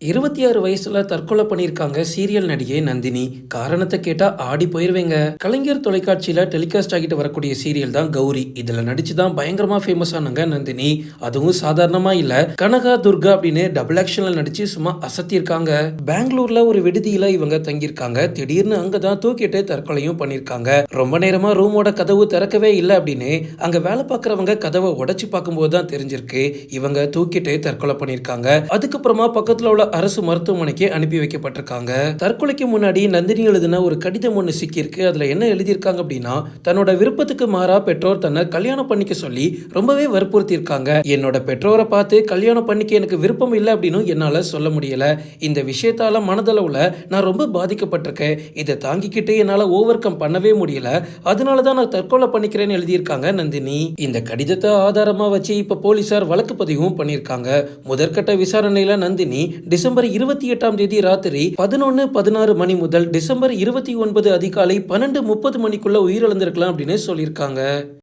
26 வயசுல தற்கொலை பண்ணியிருக்காங்க சீரியல் நடிகை நந்தினி. காரணத்தை கேட்டா ஆடி போயிருவேங்க. கலைஞர் தொலைக்காட்சியில டெலிகாஸ்ட் ஆகிட்டு வரக்கூடிய சீரியல் தான் கௌரி. இதுல நடிச்சு தான் பயங்கரமா ஃபேமஸ் ஆனாங்க நந்தினி. அதுவும் சாதாரணமா இல்ல, கனகா துர்கா அப்படின்னு டபுள் ஆக்ஷன்ல நடிச்சு சும்மா அசத்தியிருக்காங்க. பெங்களூர்ல ஒரு விடுதியில இவங்க தங்கியிருக்காங்க. திடீர்னு அங்கதான் தூக்கிட்டு தற்கொலையும் பண்ணிருக்காங்க. ரொம்ப நேரமா ரூமோட கதவு திறக்கவே இல்லை அப்படின்னு அங்க வேலை பார்க்கறவங்க கதவை உடைச்சு பார்க்கும்போது தான் தெரிஞ்சிருக்கு இவங்க தூக்கிட்டு தற்கொலை பண்ணிருக்காங்க. அதுக்கப்புறமா பக்கத்துல உள்ள அரசு மருத்துவமனைக்கு அனுப்பி வைக்கப்பட்டிருக்காங்க. தற்கொலைக்கு முன்னாடி நந்தினி எழுதின ஒரு கடிதம் ஒண்ணு சிக்கியிருக்கு. அதுல என்ன எழுதியிருக்காங்க அப்படின்னா, தன்னோட விருப்பத்துக்கு மாறா பெற்றோர் தன்னை கல்யாணம் பண்ணிக்க சொல்லி ரொம்பவே வற்புறுத்தி இருக்காங்க. என்னோட பெற்றோரை பார்த்து கல்யாணம் பண்ணிக்க எனக்கு விருப்பம் இல்லை அப்படின்னு என்னால சொல்ல முடியல. இந்த விஷயத்தால மனதளவுல நான் ரொம்ப பாதிக்கப்பட்டிருக்கேன். இதை தாங்கிக்கிட்டு என்னால ஓவர் கம் பண்ணவே முடியல. அதனாலதான் நான் தற்கொலை பண்ணிக்கிறேன்னு எழுதியிருக்காங்க நந்தினி. இந்த கடிதத்தை ஆதாரமா வச்சு இப்ப போலீசார் வழக்கு பதிவும் பண்ணியிருக்காங்க. முதற்கட்ட விசாரணையில நந்தினி டிசம்பர் 28ஆம் தேதி ராத்திரி 11:16 மணி முதல் டிசம்பர் 29 அதிகாலை 12:30 மணிக்குள்ள உயிரிழந்திருக்கலாம் அப்படின்னு சொல்லியிருக்காங்க.